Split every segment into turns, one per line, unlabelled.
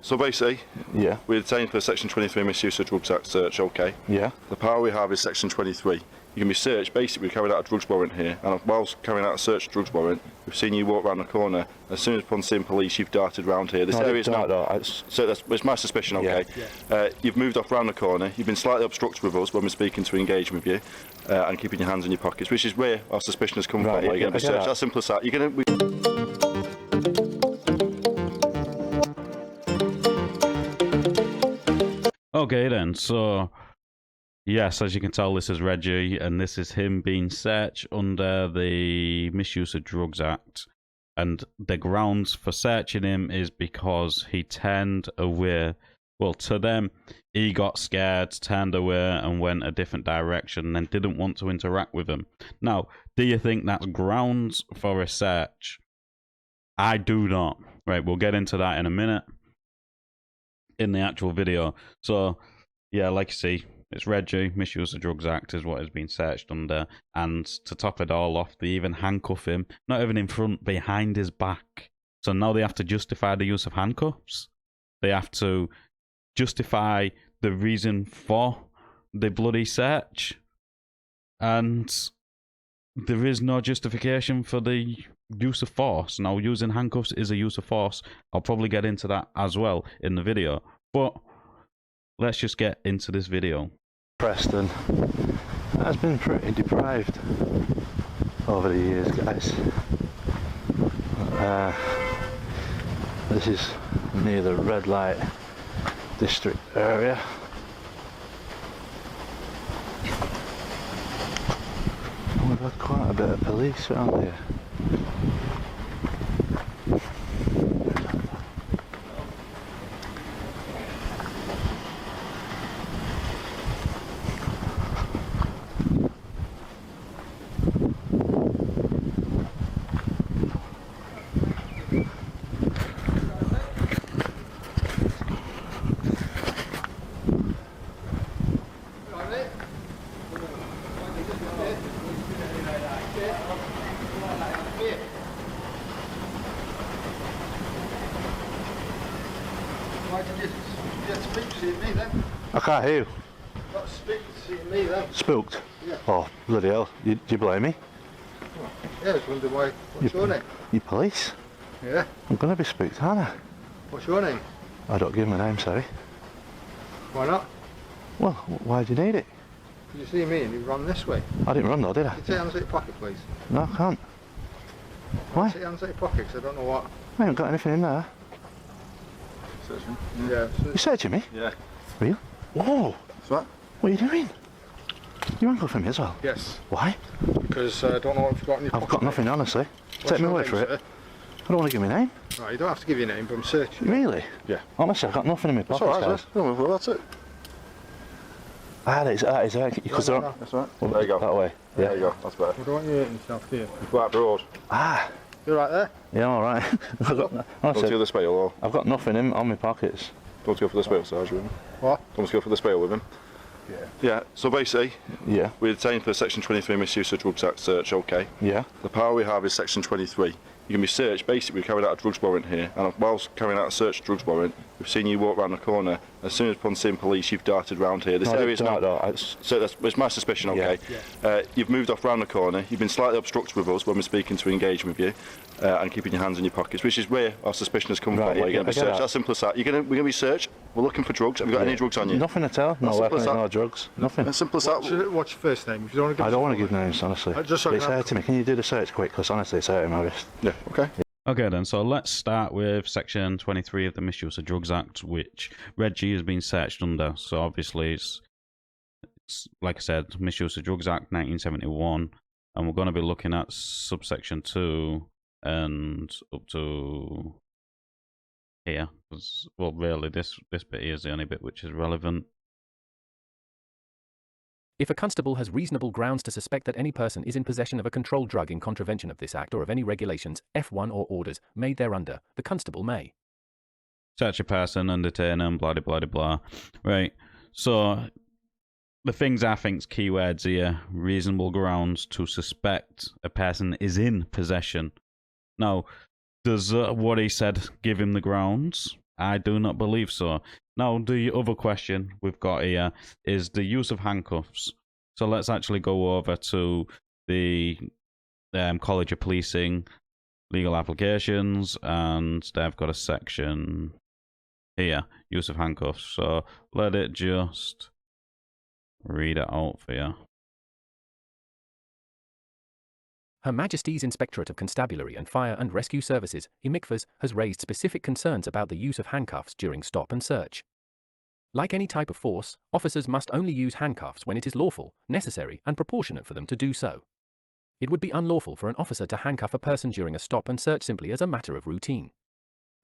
So basically,
Yeah.
we're detained for Section 23 Misuse of Drugs Act search, okay?
Yeah.
The power we have is Section 23. You can be searched. Basically, we carried out a drugs warrant here, and whilst carrying out a search drugs warrant, we've seen you walk around the corner. As soon as upon seeing police, you've darted round here. This area is now. So it's my suspicion, okay? Yeah. You've moved off round the corner. You've been slightly obstructive with us when we're speaking to engage with you, and keeping your hands in your pockets, which is where our suspicion has come from. You're going to be searched. That's simple as that. You're going to.
Okay then, so yes, as you can tell, this is Reggie, and this is him being searched under the Misuse of Drugs Act. And the grounds for searching him is because he turned away. Well, to them, he got scared, turned away, and went a different direction and didn't want to interact with them. Now, do you think that's grounds for a search? I do not. Right, we'll get into that in a minute in the actual video. So, yeah, like you see, it's Reggie. Misuse of Drugs Act is what has been searched under. And to top it all off, they even handcuff him, not even in front, behind his back. So now they have to justify the use of handcuffs. They have to justify the reason for the bloody search. And there is no justification for the use of force. Now, using handcuffs is a use of force. I'll probably get into that as well in the video. But let's just get into this video.
Preston has been pretty deprived over the years, guys. This is near the red light district area. And we've had quite a bit of police around here.
Why did you speak to me then?
I can't hear you.
Not speak to me then?
Spooked?
Yeah.
Oh, bloody hell. Do you blame me?
Yeah, I was wondering why. What's your name?
You police?
Yeah.
I'm going to be spooked, aren't I?
What's your name?
I don't give my name, sorry.
Why not?
Well, why do you need it?
Did you see me and you ran this way?
I didn't run though, did I?
Can you take your hands out your pocket, please?
No, I can't. Why?
Take your hands out your pocket, because I don't know what.
I haven't got anything in there.
Searching.
Yeah.
You searching me?
Yeah.
Real? Whoa!
What's that?
What are you doing? You handcuffing me as well?
Yes.
Why?
Because I don't know what you've got in your pocket.
I've got nothing, honestly.
What's
Take me
your
away
name,
for it.
sir?
I don't want to give my name.
Right, you don't have to give your name, but I'm searching.
Really?
Yeah.
Honestly, I've got nothing in my
That's
pocket.
alright, well, that's it.
That is because
No,
they're
no,
That's right.
well,
There you go.
that way. Yeah.
There you go. That's better.
I don't want you hurting yourself, do you?
Black Broad.
Ah,
You're right there?
yeah, all right. I've got,
Go to
honestly,
the spale or
I've got nothing on my pockets.
don't want to go for the spale, Sarge, with him.
What?
Don't want to go for the spale with him.
Yeah.
Yeah, so basically,
Yeah.
we're detained for Section 23 Misuse of Drugs Act search, okay?
Yeah.
The power we have is Section 23. You can be searched. Basically, we carried out a drugs warrant here, and whilst carrying out a search drugs warrant, we've seen you walk around the corner. As soon as upon seeing police, you've darted round here. This area is now. So it's my suspicion, okay?
Yeah.
You've moved off round the corner. You've been slightly obstructive with us when we're speaking to engage with you, and keeping your hands in your pockets, which is where our suspicion has come
Right,
from. You're
yeah,
going to be
I get
searched.
that.
That's simple as that. We're going to be searched. We're looking for drugs. Have you got any drugs on you?
Nothing at all. No
That's simple
weapons,
as that.
no drugs. Nothing.
As simple as that.
What's your first name? If you don't want to give
I don't want to
us
give names, honestly.
Just so I
It's
can have-
hurting me. Can you do the search quick? Because honestly, it's hurting my wrist.
Yeah. Okay.
Okay then, so let's start with Section 23 of the Misuse of Drugs Act, which Reggie has been searched under. So obviously it's like I said, Misuse of Drugs Act 1971, and we're going to be looking at subsection 2 and up to here. Well, really, this bit here is the only bit which is relevant.
If a constable has reasonable grounds to suspect that any person is in possession of a controlled drug in contravention of this act or of any regulations, F1 or orders made thereunder, the constable may
Search a person and detain them, blah, blah, blah, blah. Right, so the things I think's keywords here, reasonable grounds to suspect a person is in possession. Now, does what he said give him the grounds? I do not believe so. Now, the other question we've got here is the use of handcuffs. So let's actually go over to the College of Policing legal applications, and they've got a section here, use of handcuffs. So let it just read it out for you.
Her Majesty's Inspectorate of Constabulary and Fire and Rescue Services, IMICFAS, has raised specific concerns about the use of handcuffs during stop and search. Like any type of force, officers must only use handcuffs when it is lawful, necessary, and proportionate for them to do so. It would be unlawful for an officer to handcuff a person during a stop and search simply as a matter of routine.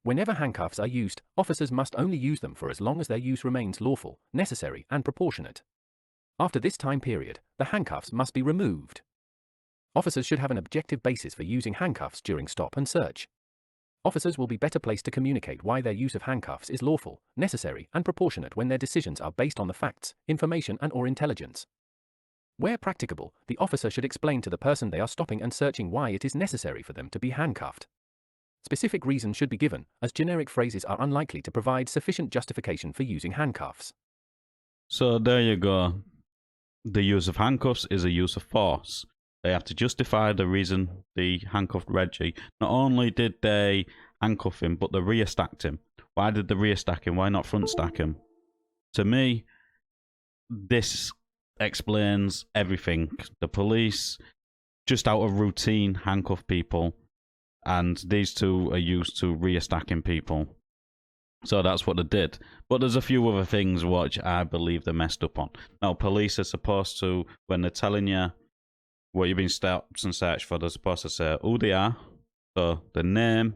Whenever handcuffs are used, officers must only use them for as long as their use remains lawful, necessary, and proportionate. After this time period, the handcuffs must be removed. Officers should have an objective basis for using handcuffs during stop and search. Officers will be better placed to communicate why their use of handcuffs is lawful, necessary, and proportionate when their decisions are based on the facts, information, and/or intelligence. Where practicable, the officer should explain to the person they are stopping and searching why it is necessary for them to be handcuffed. Specific reasons should be given, as generic phrases are unlikely to provide sufficient justification for using handcuffs.
So there you go. The use of handcuffs is a use of force. They have to justify the reason they handcuffed Reggie. Not only did they handcuff him, but they rear stacked him. Why did they rear stack him? Why not front stack him? To me, this explains everything. The police, just out of routine, handcuff people, and these two are used to rear stacking people. So that's what they did. But there's a few other things which I believe they messed up on. Now, police are supposed to, when they're telling you what you've been stopped and searched for, they're supposed to say who they are, so the name,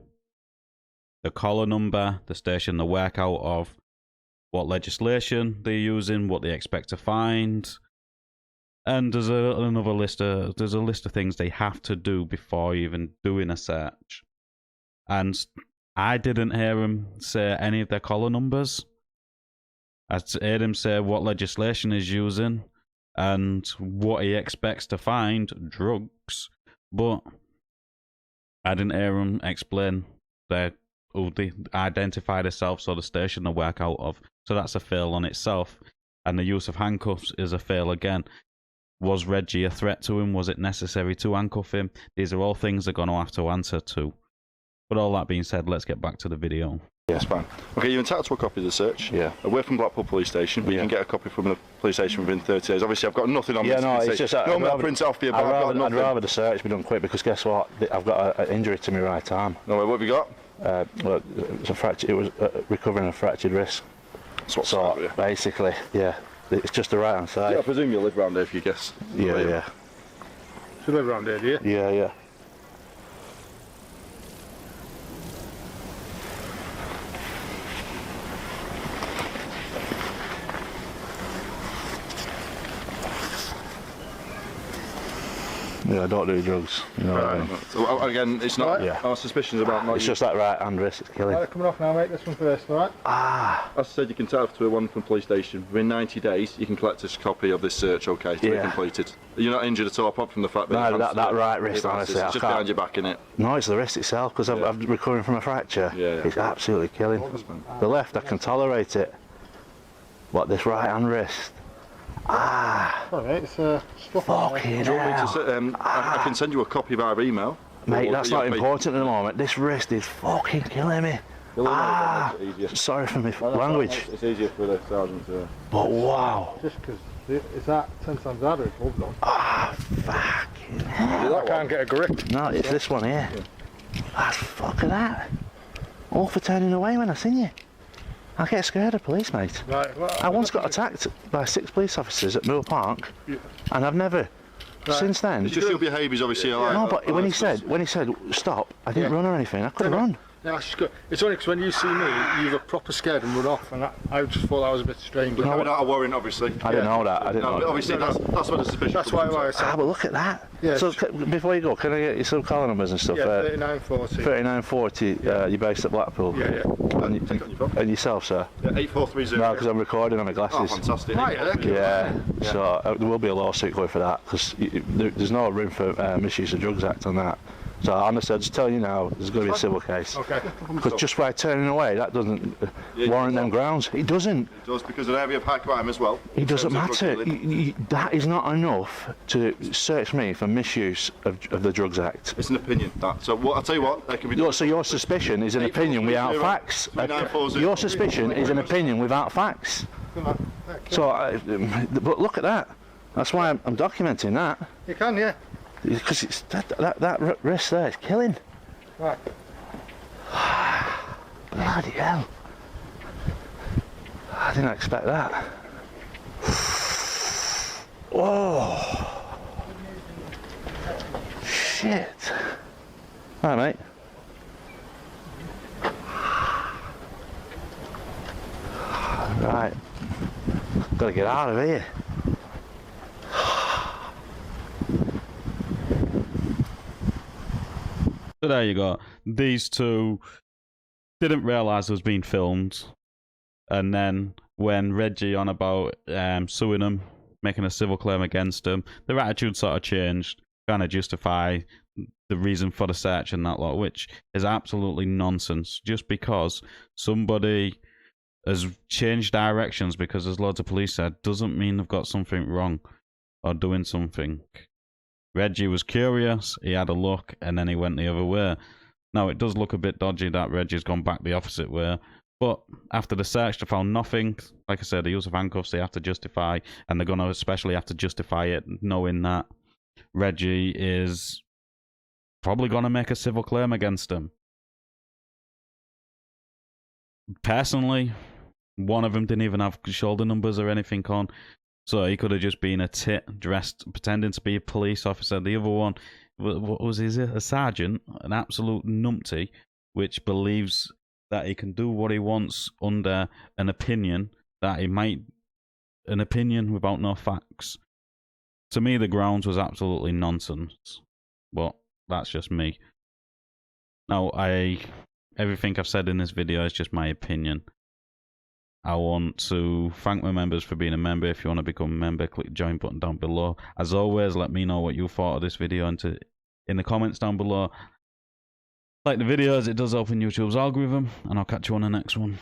the collar number, the station they work out of, what legislation they're using, what they expect to find, and there's another list of things they have to do before even doing a search. And I didn't hear them say any of their collar numbers. I heard him say what legislation he's using and what he expects to find, drugs, but I didn't hear him explain who they identify themselves or the station they work out of. So that's a fail on itself. And the use of handcuffs is a fail again. Was Reggie a threat to him? Was it necessary to handcuff him? These are all things they're going to have to answer to. But all that being said, let's get back to the video.
Yes, fine. Okay, you're entitled to a copy of the search.
Yeah.
We're from Blackpool Police Station, but you can get a copy from the police station within 30 days. Obviously, I've got nothing on this.
Yeah, no, it's just that
I'll print it off for you, but I've got nothing.
I'd rather the search be done quick, because guess what? I've got an injury to my right arm.
No, what have you got?
Well, it was a fracture. It was recovering a fractured wrist.
So
basically, yeah, it's just the right hand side.
Yeah, I presume you live around here if you guess.
Yeah.
You live around here, do you?
Yeah. Yeah, I don't do drugs. You know what I mean?
So, again, it's not our suspicions about not.
It's just that right hand wrist, it's killing.
Right, coming off now, mate. This one first, alright?
As I said, you can tell to one from police station. Within 90 days, you can collect a copy of this search, okay, to be completed. You're not injured at all, apart from the fact that
that right wrist, honestly,
it's just behind your back, innit?
No, it's the wrist itself, because I'm recovering from a fracture.
Yeah.
It's absolutely killing. The left, I can tolerate it. But this right hand wrist.
Alright, it's stuff.
Fucking hell.
I can send you a copy via email.
Mate, that's not important at the moment. This wrist is fucking killing me. Sorry for my language.
It's easier for the sergeant to...
But wow.
Just because it's that 10 times harder, it's moved on.
Fucking hell.
I can't get a grip.
No, it's this one here. That's fucking that. All for turning away when I seen you. I get scared of police, mate.
Right, well,
I once got attacked by 6 police officers at Mill Park, and I've never, since then.
It's just your behaviour's obviously alive.
No, but when he said stop, I didn't run or anything. I could have run.
Yeah, that's good. It's only because when you see me, you look proper scared and run off, and I just thought that was a bit strange.
We're without a warrant, obviously.
I didn't know that. I didn't know that.
Obviously, that's what the suspicion.
That's why I said.
But look at that.
Yeah,
so before you go, can I get you some collar numbers and stuff?
Yeah, 3940.
3940. You're based at Blackpool.
Yeah.
And yourself, sir?
Yeah, 8430.
No, because I'm recording on my glasses.
Oh, fantastic.
Yeah. So there will be a lawsuit going for that, because there's no room for Misuse of Drugs Act on that. So I said, just tell you now, there's going to be a civil case.
Okay.
Because just by turning away, that doesn't warrant them grounds. It doesn't.
It does, because an area of high crime as well.
It doesn't matter. That is not enough to search me for misuse of the Drugs Act.
It's an opinion, that. So what, I'll tell you what, that can be...
So your suspicion is an opinion without facts. Your suspicion is an opinion without facts. So, but look at that. That's why I'm documenting that.
You can, yeah.
Because it's that wrist there, it's killing.
Right.
Bloody hell. I didn't expect that. Whoa. Shit. All right, mate. Right. Gotta get out of here.
So there you go. These two didn't realise it was being filmed. And then when Reggie on about suing them, making a civil claim against them, their attitude sort of changed, trying to justify the reason for the search and that lot, which is absolutely nonsense. Just because somebody has changed directions because there's loads of police there doesn't mean they've got something wrong or doing something. Reggie was curious, he had a look, and then he went the other way. Now, it does look a bit dodgy that Reggie's gone back the opposite way, but after the search, they found nothing. Like I said, the use of handcuffs, they have to justify, and they're going to especially have to justify it, knowing that Reggie is probably going to make a civil claim against him. Personally, one of them didn't even have shoulder numbers or anything on. So he could have just been a tit dressed, pretending to be a police officer. The other one, what was he? A sergeant, an absolute numpty, which believes that he can do what he wants under an opinion, that he might, an opinion without no facts. To me, the grounds was absolutely nonsense. But that's just me. Now, everything I've said in this video is just my opinion. I want to thank my members for being a member. If you want to become a member, click the join button down below. As always, let me know what you thought of this video in the comments down below. Like the videos, it does help in YouTube's algorithm, and I'll catch you on the next one.